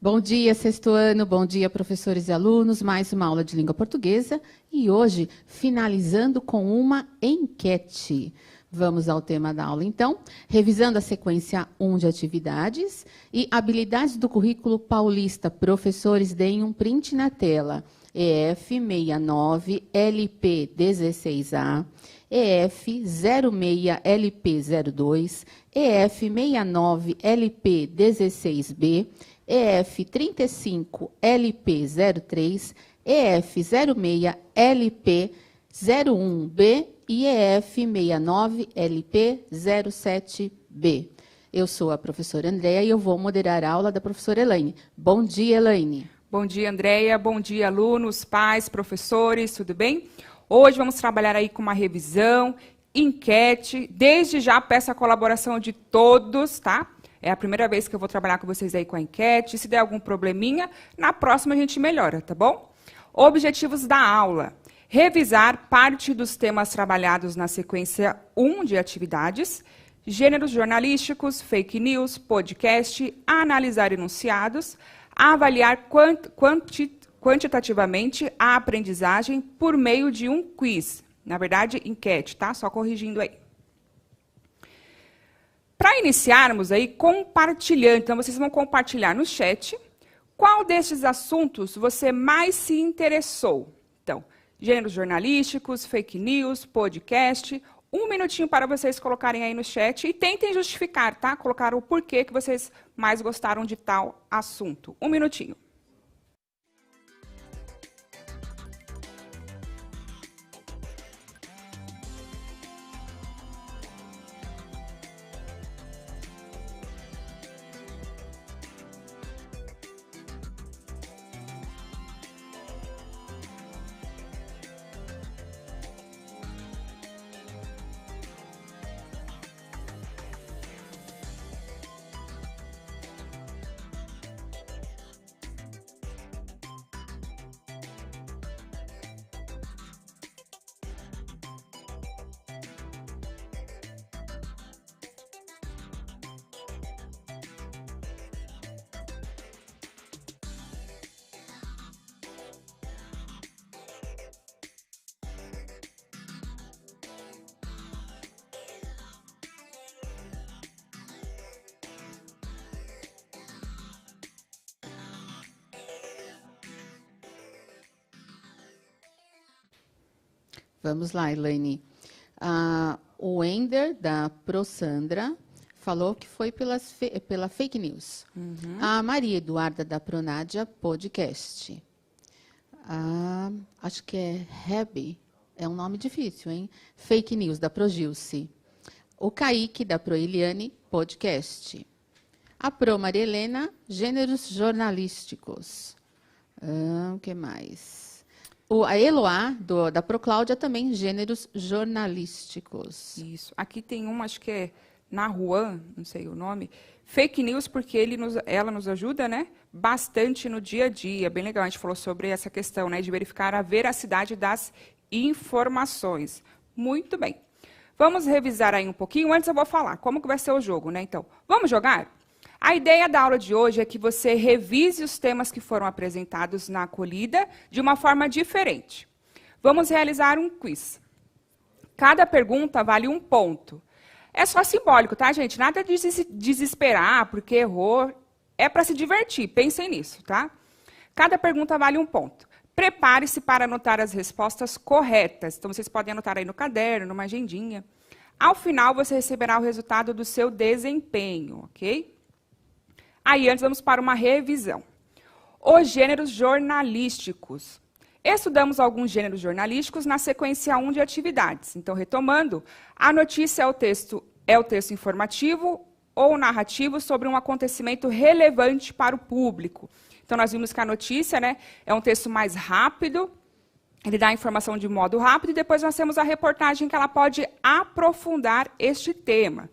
Bom dia, sexto ano, bom dia, professores e alunos. Mais uma aula de língua portuguesa e hoje finalizando com uma enquete. Vamos ao tema da aula, então, revisando a sequência 1 de atividades e habilidades do currículo paulista. Professores, deem um print na tela. EF 69, LP 16A, EF 06, LP 02, EF 69, LP 16B, EF 35, LP 03, EF 06, LP 01B e EF 69, LP 07B. Eu sou a professora Andréia e eu vou moderar a aula da professora Elaine. Bom dia, Elaine. Bom dia, Andréia. Bom dia, alunos, pais, professores, tudo bem? Hoje vamos trabalhar aí com uma revisão, enquete. Desde já peço a colaboração de todos, tá? É a primeira vez que eu vou trabalhar com vocês aí com a enquete. Se der algum probleminha, na próxima a gente melhora, tá bom? Objetivos da aula. Revisar parte dos temas trabalhados na sequência 1 de atividades, gêneros jornalísticos, fake news, podcast, analisar enunciados, avaliar quantitativamente a aprendizagem por meio de um quiz. Na verdade, enquete, tá? Só corrigindo aí. Para iniciarmos aí, compartilhando. Então, vocês vão compartilhar no chat qual destes assuntos você mais se interessou. Então, gêneros jornalísticos, fake news, podcast. Um minutinho para vocês colocarem aí no chat e tentem justificar, tá? Colocar o porquê que vocês mais gostaram de tal assunto. Um minutinho. Vamos lá, Elaine. O Ender, da ProSandra, falou que foi pela fake news. Uhum. A Maria Eduarda, da Pronádia, podcast. Acho que é Hebe, é um nome difícil, hein? Fake news, da Progilce. O Kaique, da Proeliane, podcast. A Pro Maria Helena, gêneros jornalísticos. O que mais? A Eloá, da Procláudia, também gêneros jornalísticos. Isso. Aqui tem uma, acho que é Nahuan, não sei o nome. Fake news, porque ela nos ajuda, né, bastante no dia a dia. Bem legal, a gente falou sobre essa questão, né, de verificar a veracidade das informações. Muito bem. Vamos revisar aí um pouquinho. Antes eu vou falar como que vai ser o jogo, né? Então, vamos jogar? A ideia da aula de hoje é que você revise os temas que foram apresentados na acolhida de uma forma diferente. Vamos realizar um quiz. Cada pergunta vale 1 ponto. É só simbólico, tá, gente? Nada de se desesperar porque errou. É para se divertir, pensem nisso, tá? Cada pergunta vale 1 ponto. Prepare-se para anotar as respostas corretas. Então, vocês podem anotar aí no caderno, numa agendinha. Ao final, você receberá o resultado do seu desempenho, ok? Aí, antes, vamos para uma revisão. Os gêneros jornalísticos. Estudamos alguns gêneros jornalísticos na sequência 1 de atividades. Então, retomando, a notícia é o texto informativo ou narrativo sobre um acontecimento relevante para o público. Então, nós vimos que a notícia, né, é um texto mais rápido, ele dá a informação de modo rápido, e depois nós temos a reportagem que ela pode aprofundar este tema.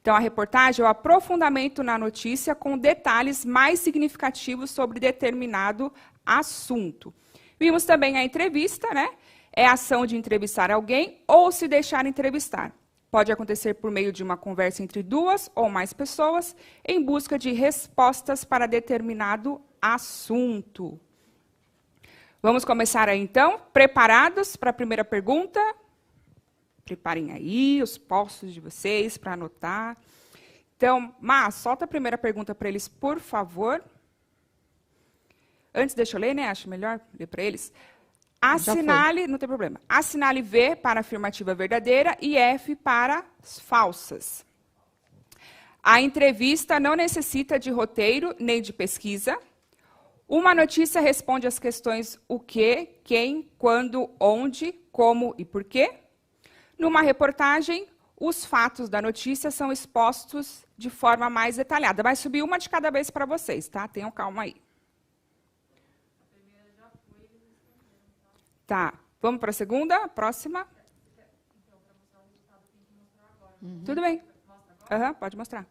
Então, a reportagem é o aprofundamento na notícia com detalhes mais significativos sobre determinado assunto. Vimos também a entrevista, né? É a ação de entrevistar alguém ou se deixar entrevistar. Pode acontecer por meio de uma conversa entre 2 ou mais pessoas em busca de respostas para determinado assunto. Vamos começar aí, então? Preparados para a primeira pergunta? Preparem aí os postos de vocês para anotar. Então, solta a primeira pergunta para eles, por favor. Antes, deixa eu ler, né? Acho melhor ler para eles. Assinale, não tem problema. Assinale V para afirmativa verdadeira e F para falsas. A entrevista não necessita de roteiro nem de pesquisa. Uma notícia responde às questões o que, quem, quando, onde, como e por quê. Numa reportagem, os fatos da notícia são expostos de forma mais detalhada. Vai subir uma de cada vez para vocês, tá? Tenham calma aí. Tá, vamos para a segunda, a próxima. Tudo bem. Pode mostrar.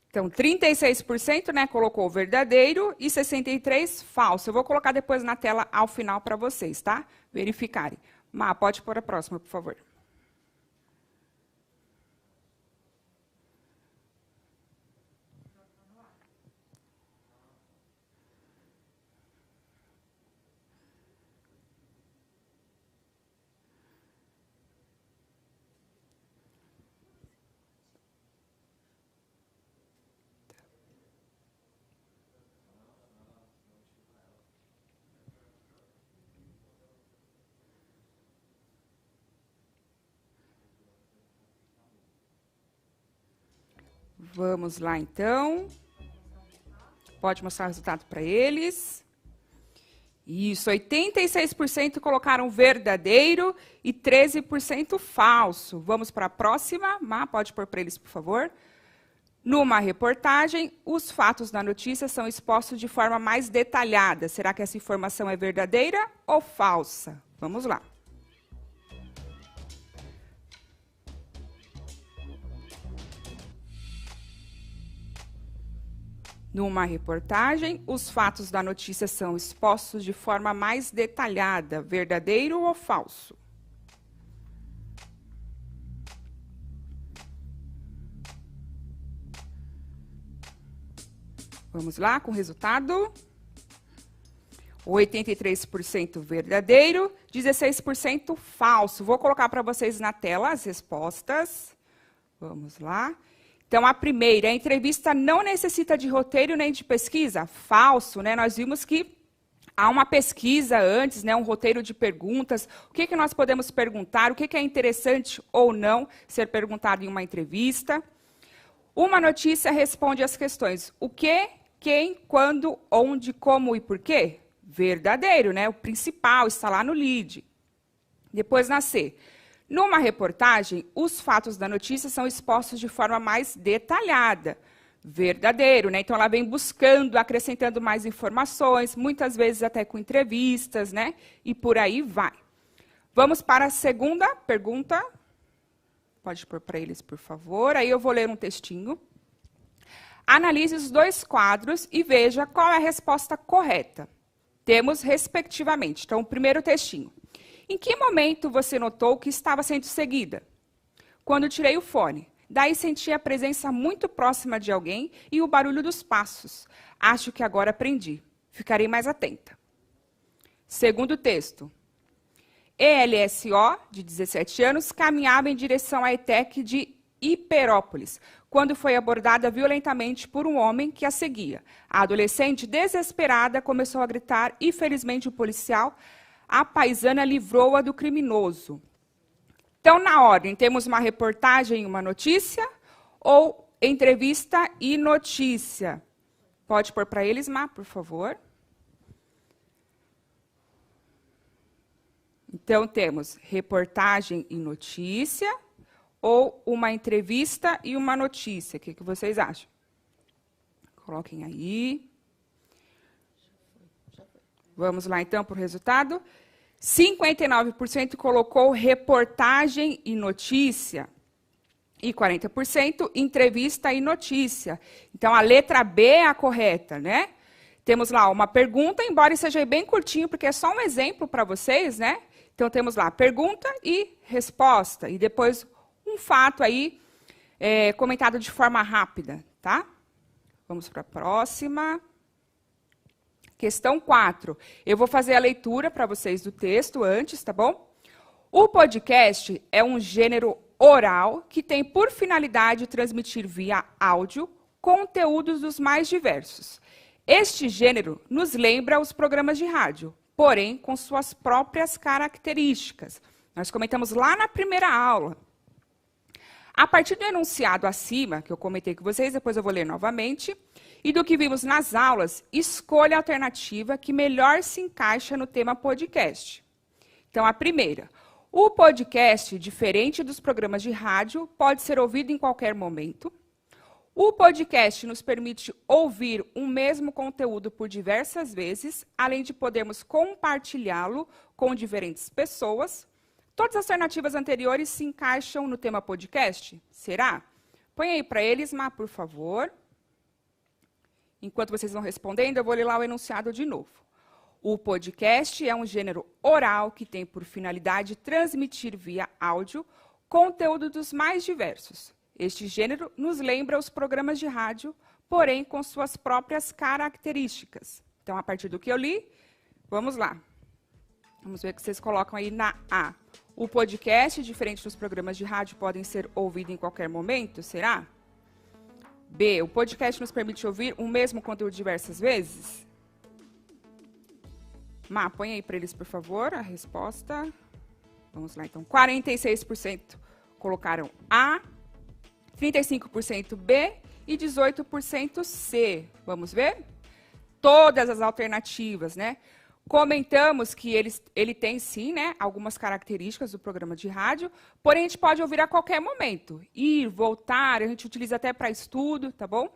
Então, 36%, né, colocou verdadeiro e 63% falso. Eu vou colocar depois na tela ao final para vocês, tá? Verificarem. Pode pôr a próxima, por favor. Vamos lá, então. Pode mostrar o resultado para eles. Isso, 86% colocaram verdadeiro e 13% falso. Vamos para a próxima. Pode pôr para eles, por favor. Numa reportagem, os fatos da notícia são expostos de forma mais detalhada. Será que essa informação é verdadeira ou falsa? Vamos lá. Numa reportagem, os fatos da notícia são expostos de forma mais detalhada. Verdadeiro ou falso? Vamos lá com o resultado. 83% verdadeiro, 16% falso. Vou colocar para vocês na tela as respostas. Vamos lá. Então, a primeira, a entrevista não necessita de roteiro nem de pesquisa. Falso, né? Nós vimos que há uma pesquisa antes, né? Um roteiro de perguntas. O que nós podemos perguntar? O que é interessante ou não ser perguntado em uma entrevista? Uma notícia responde às questões o que, quem, quando, onde, como e por quê? Verdadeiro, né? O principal está lá no lead. Depois, na C. Numa reportagem, os fatos da notícia são expostos de forma mais detalhada. Verdadeiro, né? Então, ela vem buscando, acrescentando mais informações, muitas vezes até com entrevistas, né? E por aí vai. Vamos para a segunda pergunta. Pode pôr para eles, por favor. Aí eu vou ler um textinho. Analise os dois quadros e veja qual é a resposta correta. Temos, respectivamente. Então, o primeiro textinho. Em que momento você notou que estava sendo seguida? Quando tirei o fone. Daí senti a presença muito próxima de alguém e o barulho dos passos. Acho que agora aprendi. Ficarei mais atenta. Segundo texto. ELSO, de 17 anos, caminhava em direção à ETEC de Hiperópolis, quando foi abordada violentamente por um homem que a seguia. A adolescente, desesperada, começou a gritar e, felizmente, o policial, a paisana, livrou-a do criminoso. Então, na ordem, temos uma reportagem e uma notícia, ou entrevista e notícia? Pode pôr para eles, por favor. Então, temos reportagem e notícia, ou uma entrevista e uma notícia. O que vocês acham? Coloquem aí. Vamos lá, então, para o resultado. 59% colocou reportagem e notícia. E 40% entrevista e notícia. Então, a letra B é a correta, né? Temos lá uma pergunta, embora seja bem curtinho, porque é só um exemplo para vocês, né? Então, temos lá pergunta e resposta. E depois um fato aí comentado de forma rápida, tá? Vamos para a próxima. Questão 4. Eu vou fazer a leitura para vocês do texto antes, tá bom? O podcast é um gênero oral que tem por finalidade transmitir via áudio conteúdos dos mais diversos. Este gênero nos lembra os programas de rádio, porém com suas próprias características. Nós comentamos lá na primeira aula. A partir do enunciado acima, que eu comentei com vocês, depois eu vou ler novamente, e do que vimos nas aulas, escolha a alternativa que melhor se encaixa no tema podcast. Então, a primeira. O podcast, diferente dos programas de rádio, pode ser ouvido em qualquer momento. O podcast nos permite ouvir um mesmo conteúdo por diversas vezes, além de podermos compartilhá-lo com diferentes pessoas. Todas as alternativas anteriores se encaixam no tema podcast? Será? Põe aí para eles, Má, por favor. Enquanto vocês vão respondendo, eu vou ler lá o enunciado de novo. O podcast é um gênero oral que tem por finalidade transmitir via áudio conteúdo dos mais diversos. Este gênero nos lembra os programas de rádio, porém com suas próprias características. Então, a partir do que eu li, vamos lá. Vamos ver o que vocês colocam aí na A. O podcast, diferente dos programas de rádio, podem ser ouvidos em qualquer momento, será? B. O podcast nos permite ouvir o mesmo conteúdo diversas vezes? Má, põe aí para eles, por favor, a resposta. Vamos lá, então. 46% colocaram A, 35% B e 18% C. Vamos ver? Todas as alternativas, né? Comentamos que ele tem, sim, né, algumas características do programa de rádio, porém a gente pode ouvir a qualquer momento. Ir, voltar, a gente utiliza até para estudo, tá bom?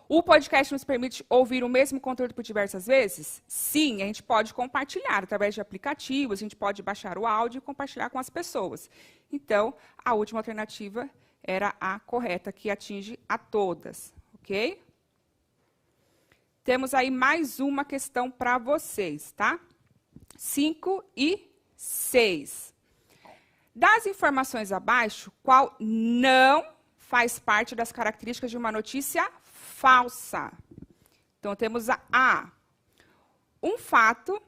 O podcast nos permite ouvir o mesmo conteúdo por diversas vezes? Sim, a gente pode compartilhar através de aplicativos, a gente pode baixar o áudio e compartilhar com as pessoas. Então, a última alternativa era a correta, que atinge a todas, ok? Temos aí mais uma questão para vocês, tá? 5 e 6. Das informações abaixo, qual não faz parte das características de uma notícia falsa? Então, temos a A. Um fato,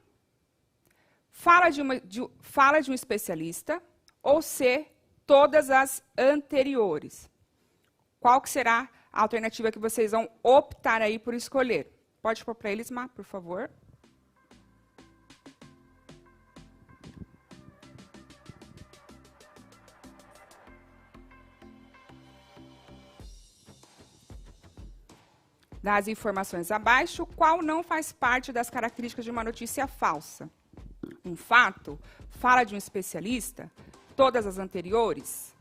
fala de um especialista, ou C, todas as anteriores. Qual que será a alternativa que vocês vão optar aí por escolher? Pode pôr para eles, Má, por favor. Das informações abaixo, qual não faz parte das características de uma notícia falsa? Um fato, fala de um especialista, todas as anteriores?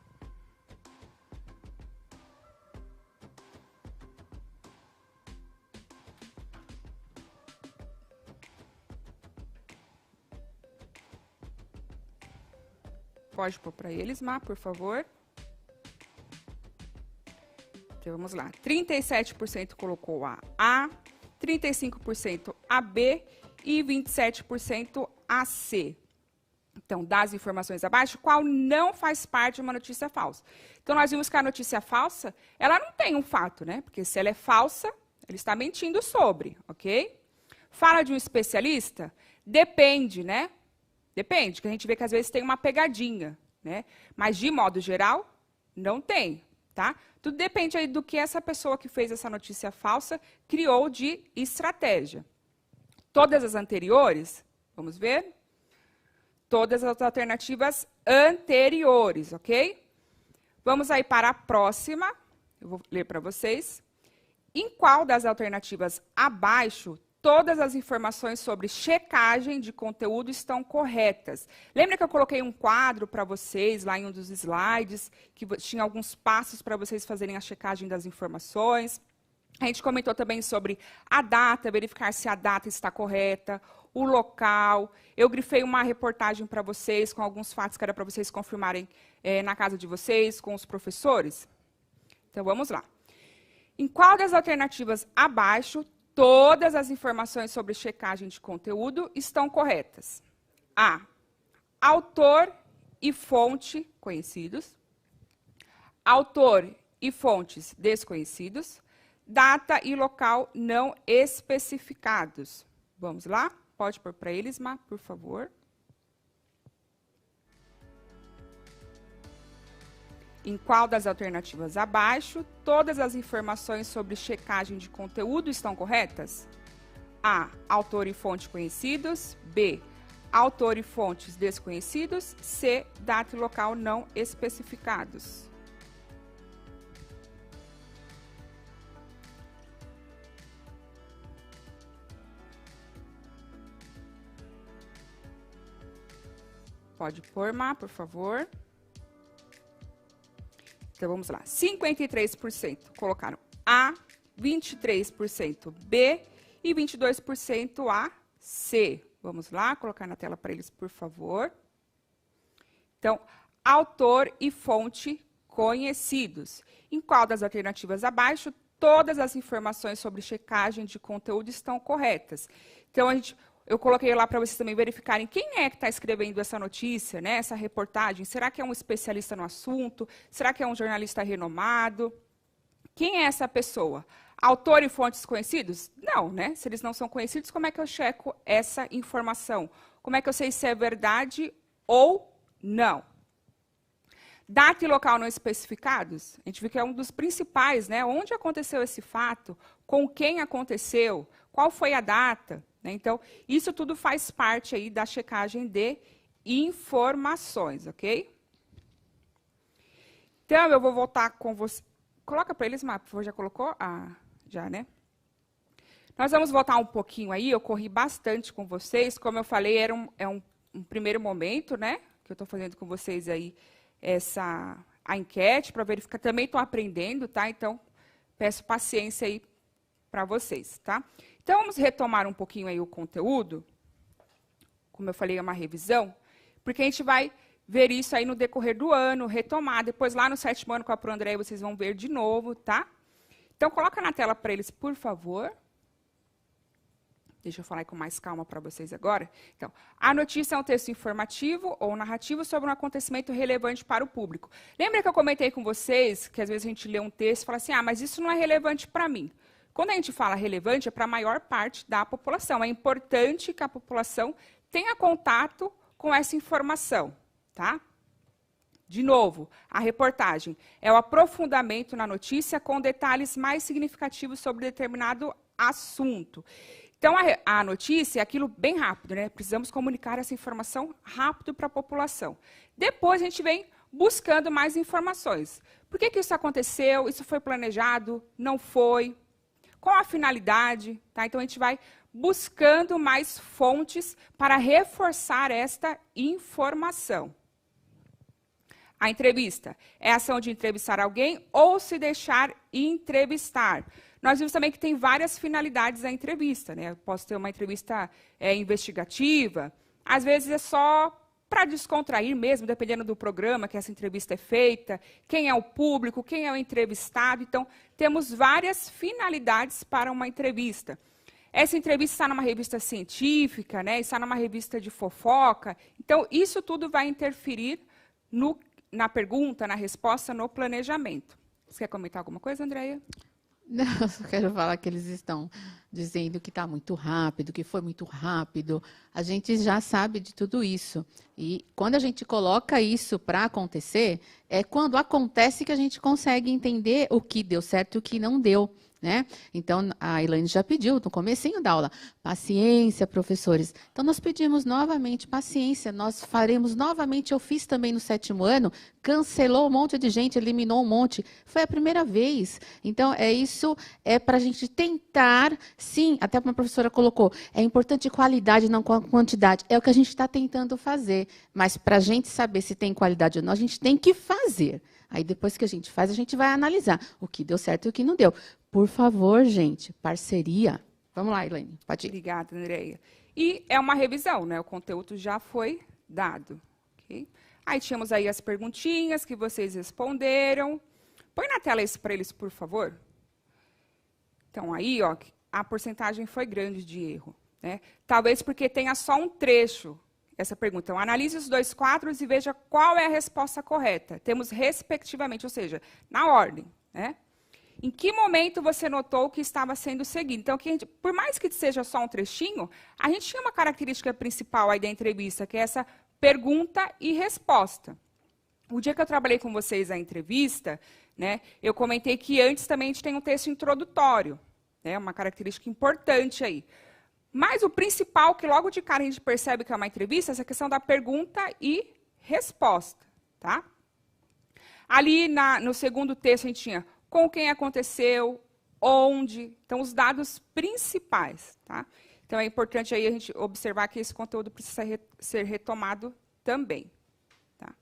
Pode pôr para eles, Má, por favor. Então, vamos lá. 37% colocou a A, 35% a B e 27% a C. Então, das informações abaixo, qual não faz parte de uma notícia falsa? Então, nós vimos que a notícia falsa, ela não tem um fato, né? Porque se ela é falsa, ele está mentindo sobre, ok? Fala de um especialista? Depende, né? Depende, que a gente vê que às vezes tem uma pegadinha, né? Mas, de modo geral, não tem, tá? Tudo depende aí do que essa pessoa que fez essa notícia falsa criou de estratégia. Todas as anteriores, vamos ver? Todas as alternativas anteriores, ok? Vamos aí para a próxima. Eu vou ler para vocês. Em qual das alternativas abaixo todas as informações sobre checagem de conteúdo estão corretas? Lembra que eu coloquei um quadro para vocês, lá em um dos slides, que tinha alguns passos para vocês fazerem a checagem das informações? A gente comentou também sobre a data, verificar se a data está correta, o local. Eu grifei uma reportagem para vocês, com alguns fatos que era para vocês confirmarem na casa de vocês, com os professores. Então, vamos lá. Em qual das alternativas abaixo todas as informações sobre checagem de conteúdo estão corretas? A. Autor e fonte conhecidos. Autor e fontes desconhecidos. data e local não especificados. Vamos lá? Pode pôr para eles, Má, por favor. Em qual das alternativas abaixo, todas as informações sobre checagem de conteúdo estão corretas? A. Autor e fonte conhecidos. B. Autor e fontes desconhecidos. C. Data e local não especificados. Pode pôr, Má, por favor. Então, vamos lá. 53% colocaram A, 23% B e 22% A, C. Vamos lá, colocar na tela para eles, por favor. Então, autor e fonte conhecidos. Em qual das alternativas abaixo, todas as informações sobre checagem de conteúdo estão corretas? Então, eu coloquei lá para vocês também verificarem quem é que está escrevendo essa notícia, né, essa reportagem. Será que é um especialista no assunto? Será que é um jornalista renomado? Quem é essa pessoa? Autor e fontes conhecidos? Não, né? Se eles não são conhecidos, como é que eu checo essa informação? Como é que eu sei se é verdade ou não? Data e local não especificados? A gente viu que é um dos principais, né? Onde aconteceu esse fato? Com quem aconteceu? Qual foi a data? Então, isso tudo faz parte aí da checagem de informações, ok? Então, eu vou voltar com você. Coloca para eles, Má, por favor, já colocou? Ah, já, né? Nós vamos voltar um pouquinho aí, eu corri bastante com vocês, como eu falei, é um primeiro momento, né? Que eu estou fazendo com vocês aí a enquete, para verificar, também estou aprendendo, tá? Então, peço paciência aí para vocês, tá? Então, vamos retomar um pouquinho aí o conteúdo. Como eu falei, é uma revisão, porque a gente vai ver isso aí no decorrer do ano, retomar. Depois, lá no 7º ano com a Pro Andréia, vocês vão ver de novo, tá? Então, coloca na tela para eles, por favor. Deixa eu falar com mais calma para vocês agora. Então, a notícia é um texto informativo ou narrativo sobre um acontecimento relevante para o público. Lembra que eu comentei com vocês que, às vezes, a gente lê um texto e fala assim, mas isso não é relevante para mim. Quando a gente fala relevante, é para a maior parte da população. É importante que a população tenha contato com essa informação, tá? De novo, a reportagem é o aprofundamento na notícia com detalhes mais significativos sobre determinado assunto. Então, a notícia é aquilo bem rápido, né? Precisamos comunicar essa informação rápido para a população. Depois, a gente vem buscando mais informações. Por que isso aconteceu? Isso foi planejado? Não foi? Qual a finalidade? Tá? Então, a gente vai buscando mais fontes para reforçar esta informação. A entrevista é a ação de entrevistar alguém ou se deixar entrevistar. Nós vimos também que tem várias finalidades a entrevista, né? Eu posso ter uma entrevista investigativa, às vezes é só para descontrair mesmo, dependendo do programa que essa entrevista é feita, quem é o público, quem é o entrevistado. Então, temos várias finalidades para uma entrevista. Essa entrevista está numa revista científica, né? Está numa revista de fofoca. Então, isso tudo vai interferir na pergunta, na resposta, no planejamento. Você quer comentar alguma coisa, Andréia? Não, eu só quero falar que eles estão dizendo que está muito rápido, que foi muito rápido. A gente já sabe de tudo isso. E quando a gente coloca isso para acontecer, é quando acontece que a gente consegue entender o que deu certo e o que não deu. Né? Então, a Elaine já pediu no comecinho da aula, paciência, professores. Então, nós pedimos novamente paciência, nós faremos novamente, eu fiz também no 7º ano, cancelou um monte de gente, eliminou um monte, foi a primeira vez. Então, isso é para a gente tentar, sim, até uma professora colocou, é importante qualidade, não quantidade, é o que a gente está tentando fazer, mas para a gente saber se tem qualidade ou não, a gente tem que fazer. Aí, depois que a gente faz, a gente vai analisar o que deu certo e o que não deu. Por favor, gente, parceria. Vamos lá, Elaine, pode ir. Obrigada, Andréia. E é uma revisão, né? O conteúdo já foi dado. Okay? Aí tínhamos aí as perguntinhas que vocês responderam. Põe na tela isso para eles, por favor. Então, aí, ó, a porcentagem foi grande de erro. Né? Talvez porque tenha só um trecho essa pergunta. Então, analise os 2 quadros e veja qual é a resposta correta. Temos respectivamente, ou seja, na ordem. Né? Em que momento você notou que estava sendo seguido? Então, por mais que seja só um trechinho, a gente tinha uma característica principal aí da entrevista, que é essa pergunta e resposta. O dia que eu trabalhei com vocês a entrevista, né, eu comentei que antes também a gente tem um texto introdutório, né, uma característica importante aí. Mas o principal, que logo de cara a gente percebe que é uma entrevista, é essa questão da pergunta e resposta. Tá? Ali no segundo texto a gente tinha com quem aconteceu, onde, então os dados principais. Tá? Então é importante aí a gente observar que esse conteúdo precisa ser retomado também. Tá?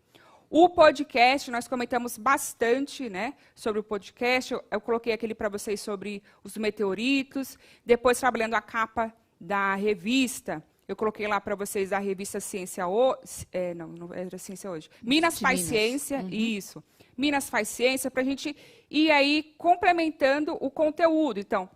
O podcast, nós comentamos bastante, né, sobre o podcast, eu coloquei aquele para vocês sobre os meteoritos, depois trabalhando a capa da revista, eu coloquei lá para vocês a revista Ciência Hoje, não era Ciência Hoje, Minas Faz Ciência, isso, Minas Faz Ciência, para a gente ir aí complementando o conteúdo. Então,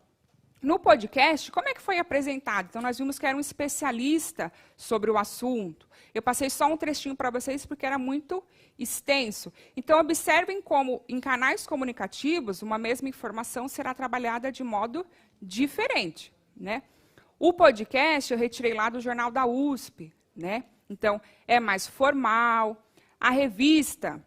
no podcast, como é que foi apresentado? Então, nós vimos que era um especialista sobre o assunto. Eu passei só um trechinho para vocês porque era muito extenso. Então, observem como, em canais comunicativos, uma mesma informação será trabalhada de modo diferente, né? O podcast eu retirei lá do Jornal da USP, né? Então, é mais formal. A revista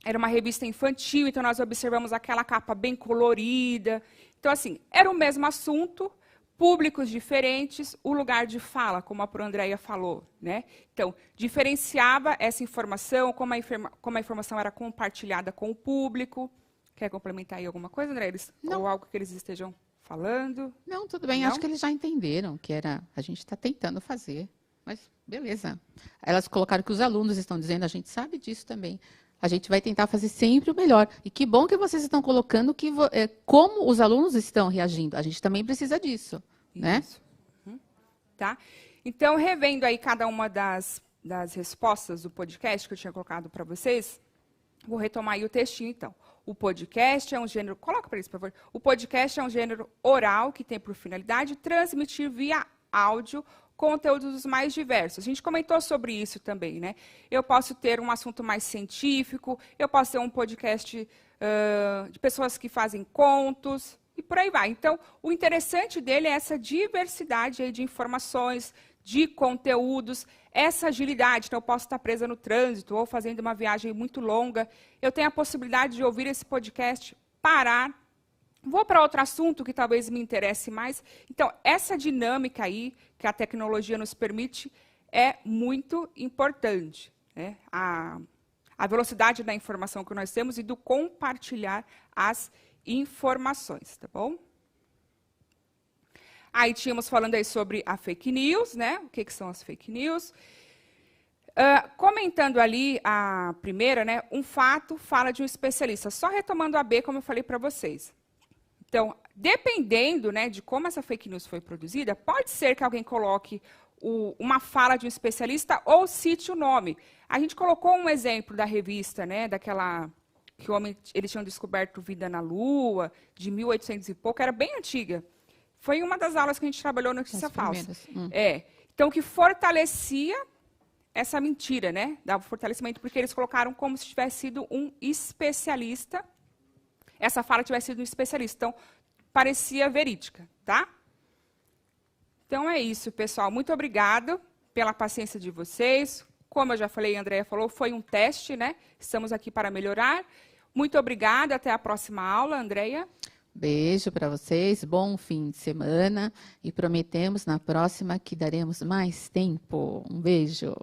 era uma revista infantil, então nós observamos aquela capa bem colorida. Então, assim, era o mesmo assunto, públicos diferentes, o lugar de fala, como a Andréia falou, né? Então, diferenciava essa informação, como a informação era compartilhada com o público. Quer complementar aí alguma coisa, Andréia? Ou algo que eles estejam falando? Não, tudo bem. Não? Acho que eles já entenderam que era. A gente está tentando fazer. Mas, beleza. Elas colocaram que os alunos estão dizendo, a gente sabe disso também. A gente vai tentar fazer sempre o melhor. E que bom que vocês estão colocando como os alunos estão reagindo. A gente também precisa disso. Né? Tá? Então, revendo aí cada uma das respostas do podcast que eu tinha colocado para vocês, vou retomar aí o textinho, então. O podcast é um gênero... Coloca para eles, por favor. O podcast é um gênero oral que tem por finalidade transmitir via áudio conteúdos dos mais diversos. A gente comentou sobre isso também, né? Eu posso ter um assunto mais científico, eu posso ter um podcast de pessoas que fazem contos, e por aí vai. Então, o interessante dele é essa diversidade aí de informações, de conteúdos, essa agilidade. Então, eu posso estar presa no trânsito ou fazendo uma viagem muito longa. Eu tenho a possibilidade de ouvir esse podcast, parar, vou para outro assunto que talvez me interesse mais. Então, essa dinâmica aí que a tecnologia nos permite é muito importante, né? A velocidade da informação que nós temos e do compartilhar as informações, tá bom? Aí tínhamos falando aí sobre a fake news, né? O que são as fake news? Comentando ali a primeira, né? Um fato fala de um especialista. Só retomando a B, como eu falei para vocês. Então, dependendo, né, de como essa fake news foi produzida, pode ser que alguém coloque uma fala de um especialista ou cite o nome. A gente colocou um exemplo da revista, né, daquela que eles tinham descoberto vida na Lua, de 1800 e pouco, era bem antiga. Foi uma das aulas que a gente trabalhou notícia falsa. Então, que fortalecia essa mentira, né? Dava fortalecimento, porque eles colocaram como se tivesse sido um especialista, essa fala tivesse sido um especialista. Então, parecia verídica, tá? Então, é isso, pessoal. Muito obrigada pela paciência de vocês. Como eu já falei, a Andréia falou, foi um teste, né? Estamos aqui para melhorar. Muito obrigada. Até a próxima aula, Andréia. Beijo para vocês, bom fim de semana. E prometemos na próxima que daremos mais tempo. Um beijo.